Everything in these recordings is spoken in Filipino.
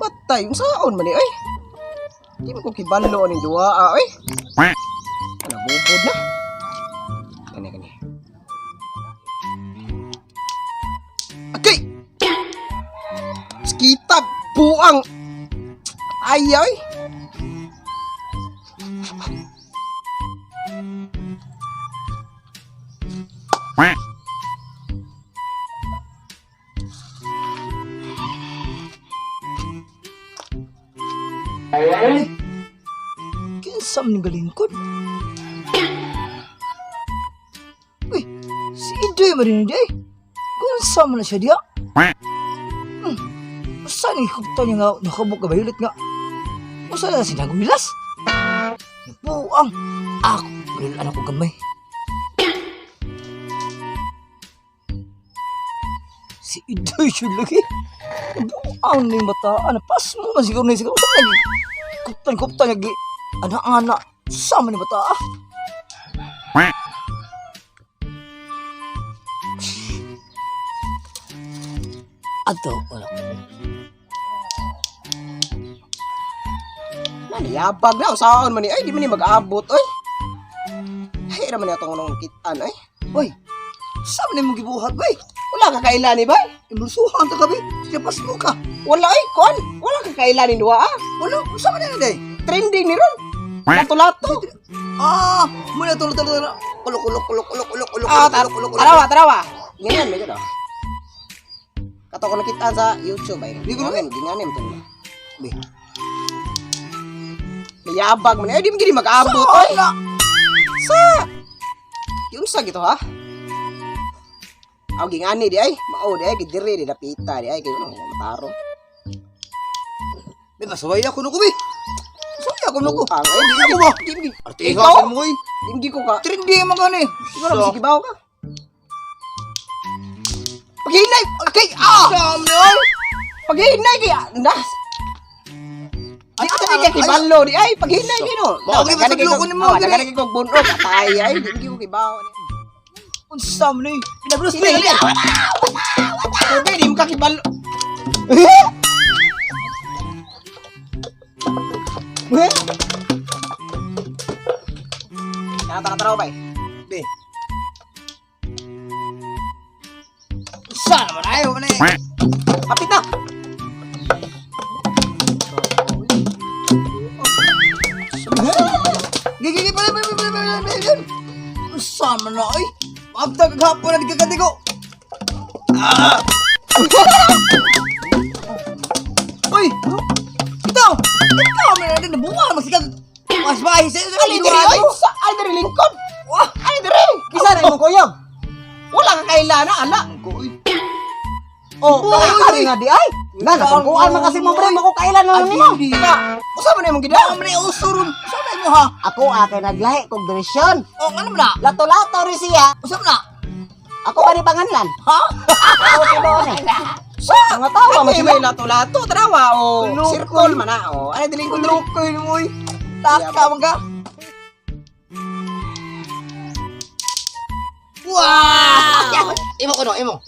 Batay, yung saon man ay. Di mo ko kibalo ni duwa ay. Ano bubod na. Kani. Okay. Kita buang. Ay. Kinsa man galingkod? Uy, si Idoy man rin Kinsa man na siya diya? Saan ikupta niya nga nakabuk ka bayulit nga? Saan na sinagumilas? Napuang ako, ganun anak ko gamay. Si Idoy siya lagi. Napuang na yung bataan. Pas mo man siguro na siguro. Saan lagi? Kuptan lagi. Anak-anak. Sama ni bataan. Ato, wala ko. Naniyabag na, usaon man ni. Ay, di man ni mag-abot, oy. Ay, naman niya itong unang kitaan, ay. Uy, saan na mong gibuhat, bay? Wala ka kailani ba? Imulsuhan ka kami. Siyapas mo ka. Wala, ay, kon. Wala ka kailani duwa, ah. Wala, saan na day? Trending ni Ron. Lato-lato. Muna tulog. Kulok. Tarawa. Ganyan, may gano'n. Kato ko nakitaan sa YouTube, ay. Di ko naman. Ginganim to. Be. Mayabag man. Ay, di mo gini mag-abot, oy. Sa. Yung sa gito, ha? Aw gingani di ay. Mao di ay gidiri di dapita di ay kayo nang mataro. May masaway ako nuko, bay. Masaway ako nuko. Ay, di ko ba? Di Artihasan mo, oy. Di ko ka. Trindi mo gani. Siguro sige bawo ka. Paghinay. Okay. Sam na, oy. Paghinay kaya. Nas. Di ko tabi kay kibalo di ay paghinay gino. Bakit ba sabloko ni mo, gani? Gani ko bunog atay ay di ko kibaw. Unsa man, oy. Pinabros Sige, pa. Sabi, di mo kakibalo. Tara, bay. Be. Saan naman ayaw man eh. Kapit na. Gigi, pala. Saan man na, oy. Magtag hapon na di ko. Uy! Ikaw man na din nabuha. Magsikag. Mas bahay sa'yo. Ay, diri, ay, ay, diri, lingkod. Wah! Ay, diri. Bisa na mo kuyog. Wala ka kailana, ala. Oh, Kari nga di ay. Na, napagkuhan man kasi mo, pre. Makukailan na nimo. Usa man imong gidao. Pre, usurun. Saan mo ha? Ako akin naglahi kong direksyon. Oh, ano mo na? Lato-lato rin siya. Saan mo na? Ako pa rin panganlan. Ha? Ako si Bone. Sa mga tawa mo si may lato-lato, tarawa o circle man na o. Ay diling ko diri. Lukoy mo, oy. Taka mo ka. Wow! Imo ko no, imo.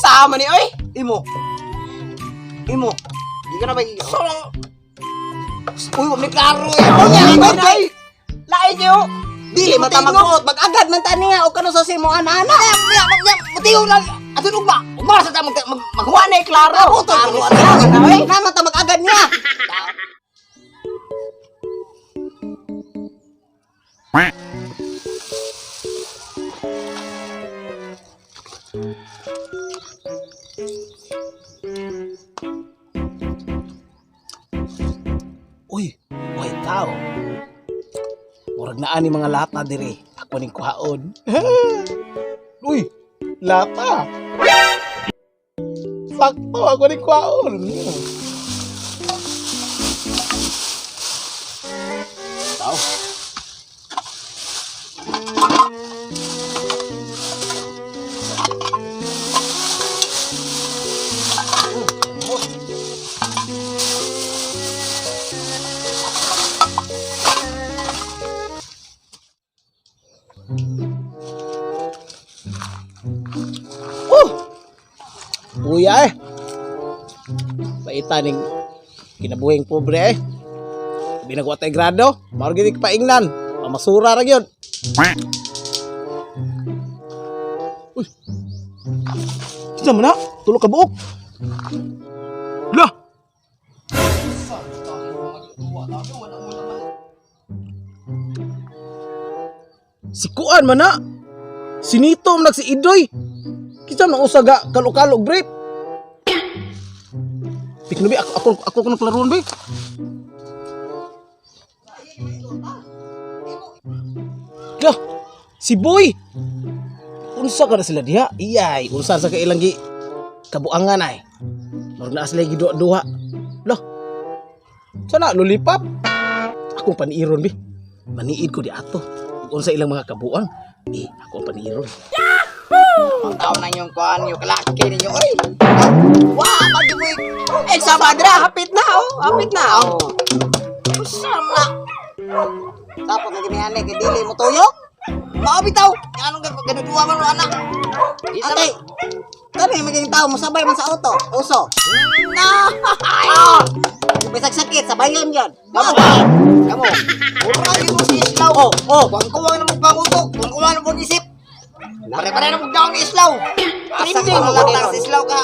Sama ni oy. Imo. Di ka na ba gigaw? Sarang. Uy, wag ni klaro eh. Oh, ay. Lain niyo. Dili mata magbuot, mag-agad man ta niya o kano sa simo ana. Mutiyo na. Ato nung ba? Umara sa ta Magkuha na klaro. Na mata mag-agad niya. Uy, tao. Murag na ani mga lata dire. Ako ning kuhaon. Uy, lata. Sakto ako ning kuhaon. Tao. Kuya eh. Paita ning kinabuhing pobre eh. Binagwa tay grado, mao gid paingnan. Mamasura ra gyud. Uy. Kinsa man na? Tulog ka buok. Lah. Si Kuan man na. Sinito man si Idoy. Kinsa man usaga kalok-kalok brief. Tikno bi ako kuno klaron bi. Lah, si Boy. Unsa ka na sila diha? Iyay, unsa sa kailang gi kabuangan ay. Murag na sila gi duha. Lah. Sana lulipap. Ako paniiron bi. Maniid ko di ato. Unsa ilang mga kabuang? Ako paniiron. Ang tao na yung kuan, yung kalaki ninyo, oy. Wah, pagi mo sa madra, hapit na, hapit na, Usam na. Tapos na ginihan kay dili mo tuyok. Mao bitaw, anong gaduduwa man anak. Ate, kani maging tao mo sabay man sa auto, uso. Na. Bisag sakit sa bayon yan. Kamu. Ura yung mo si Islaw. Kuwang-kuwang na mo pangutok, kuwang-kuwang na mo isip. Pare-pare na mo daw ni Islaw. Trending mo lang si Islaw ka.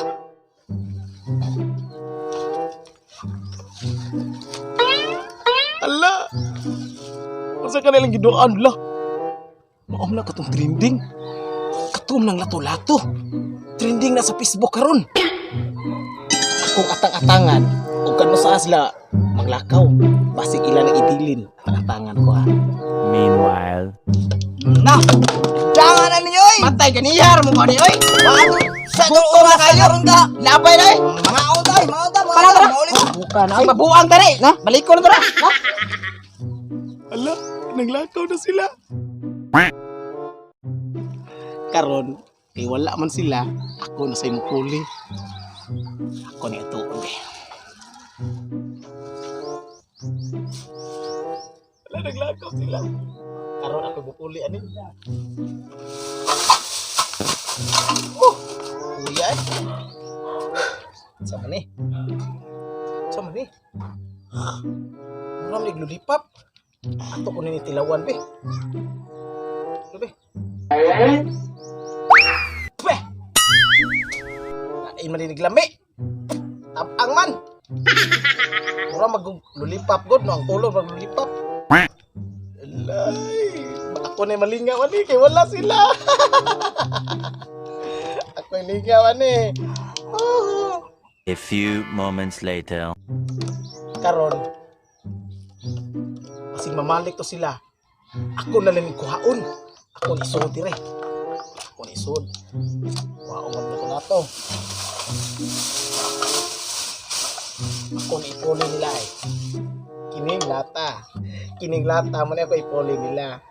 Ala. Unsa ka nilang giduan lah? Maom na katong trending. Katum ng lato-lato. Trending na sa Facebook karon. Akong atang-atangan ug kano sa sila maglakaw. Basig ila na idilin atang-atangan ko ha. Meanwhile, Na. Jangan na ninyo oy. Matay ka niyar mo ni oy. Paano sa dulo kayo ronda. Labay na eh. Mga utay, mga utay. Bukan ay mabuang tani, no? Balik ko na tara, no? Ala, naglakaw na sila. Karon, kay wala man sila, ako na sa imong kuli. Ako na ito, Wala, naglakaw sila. Karon ako bukuli, ani? Kuya, eh. Sama ni. Sama ni. Mura may glulipap. Ato ko nini tilawan, be. Ano, be? Be! Nain man dinig lami. Tapang man. Mura maglulipap, god, no? Ang ulo maglulipap. Alay. Ako na malingawan eh, kay wala sila. Ako yung lingawan eh. a few moments later. Karon, kasing mamalik to sila. Ako na lang kuhaon. Ako ni sud dire. Ako ni sud. Wow, man ko na to. Ako ni ipoli nila eh. Kining lata man ako ipoli nila.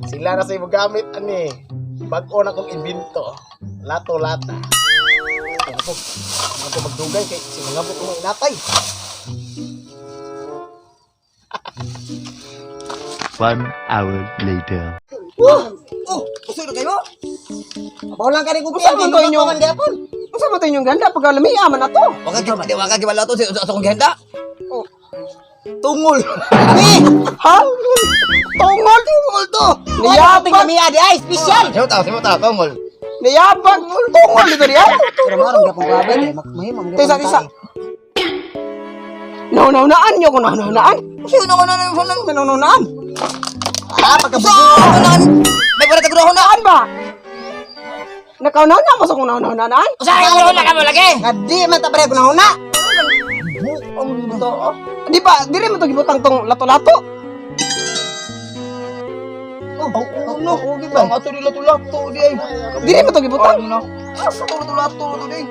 Sila na sa imo gamit ani. Bag-o na kong imbento. Lato-lata. Ako magdugay kay sinangabot ko ng inatay. 1 hour later. Uso na kayo? Abaw lang ka rin Usa man to inyo? Usa man to inyong ganda pag lamiya man ato. Waka gibala to sa akong ganda. Tungol. Ha? Tungol to. Niyabag kami adi ay special. Sino ta tongol. Niyabag tungol dito diya. Pero maram gyapon grabe kay mahimam gyapon. Tisa. Naunaan nyo ko naunaan. Sino na Naunaan. pagkabunan. May pala tagro Naunaan ba? Nakaunahan na masok kong naunaan. Usa ka mo lagi. Ngadi man ta pare ko na. Ang to. Di ba, diri mo to gibutang tong lato-lato. No, okay ba? Ato nila tulak-to di ay. Diri mo to gibutang. Asa to tulak-to to di.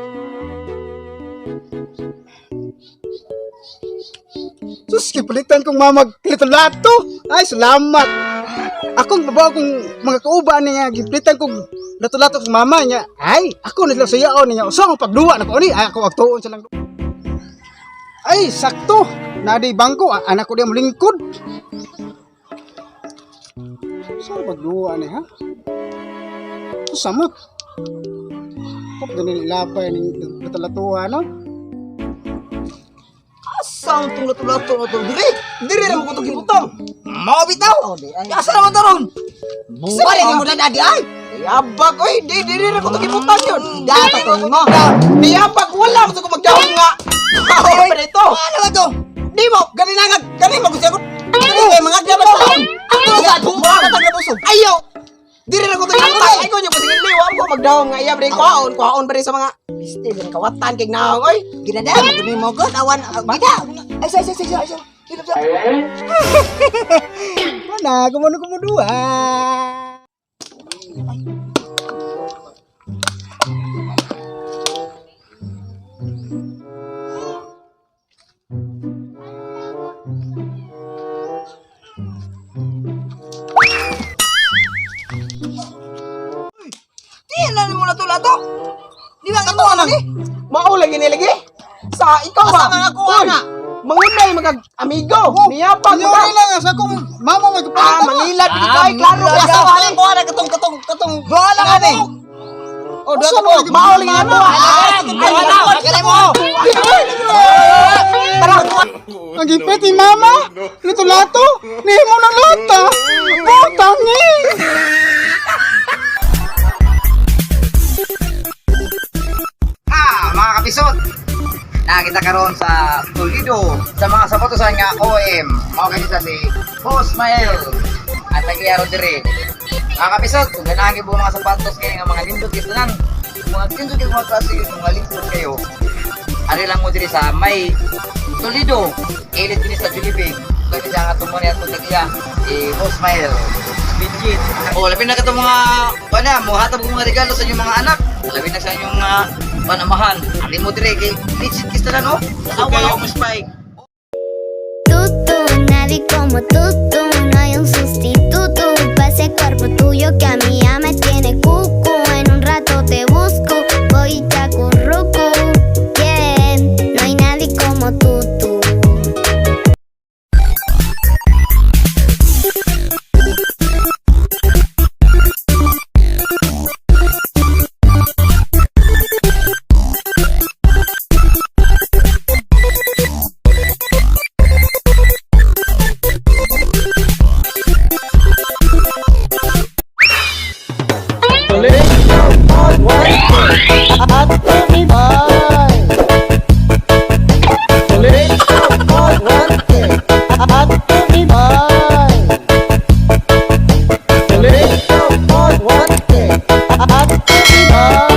Sus, kipalitan kong mamag lato. Ay, salamat. Akong babaw kong mga kauban niya, gipalitan kong lato-lato kong mama niya. Ay, ako na lang sa yaon niya. So, ang pagduwa na ko ni, ay, ako agtuon sa lang. Ay, sakto. Nadi bangko, anak ko diya malingkod. So, pagduwa niya, ha? Samot. Kung ganun ilapay ng lato-latuhan, no? Asang tong lato-lato na to dire. Diri ra mo kutog ibutang. Mao bitaw. Oh, di ay. Asa naman taron? Sabay mo na dadi ay. Yabag oy, diri ra kutog ibutang yun. Data to mo. Yabag wala mo ko magdahon nga. Oy, pa dito. Ano ba to? Di mo, gani na gani mo gusto ko. Ay, mga gabas taon. Ako sa bumbang tatag busog. Ayo. Diri ra kutog ibutang. Ay ko nyo pasingin liwa mo magdahon nga iya bre kuhaon pa rin sa mga pistil ng kawatan kay naong oy. Ginada, maguni mo god awan. Bida. Ay say. Hilap sa. Mana, kumuno-kumuduha. Tiyan mo lato-lato. Di ba Kato na ni. Mao lagi nilagi. Sa ikaw ba? Asa mga kuha Uy, na? Mangunay magag amigo. Niyapag Ano ka. lang sa akong mama Ah, magpapalita. mangilad dito ay klaro Asa ka sa mga kuha na katong. Bola ka ni. O dato mo. Mao lagi na to. Kaya mo. Tara. Ang gipit ni mama. Lato-lato. Nihimo ng lata. Butang ni. Mga kapisot, nakita karon sa Toledo sa mga sapatos nga OM. Mao kay sa si Boss Mael at nagyaro dire. Mga kapisot, kung ganahan gyud mga sapatos kay nga mga lindot kay tanan, mga lindot kay mga klase mga lindot kayo. Ari lang mo dire sa may Toledo, elite kini sa Jollibee. Kaya siya nga tumuni at tagya Boss Mael. Bigit. O, labi na ka itong mga, mo hatab ko mga regalo sa inyong mga anak. Labi na sa inyong panamahan. Ali mo dire, kay legit kista na, no? Wala mo spike. Tutu, nadie como tú, no hay un sustituto para ese cuerpo tuyo que a mí ya me tiene cucu. En un rato te busco, voy y te acurruco. Yeah, no hay nadie como tú. At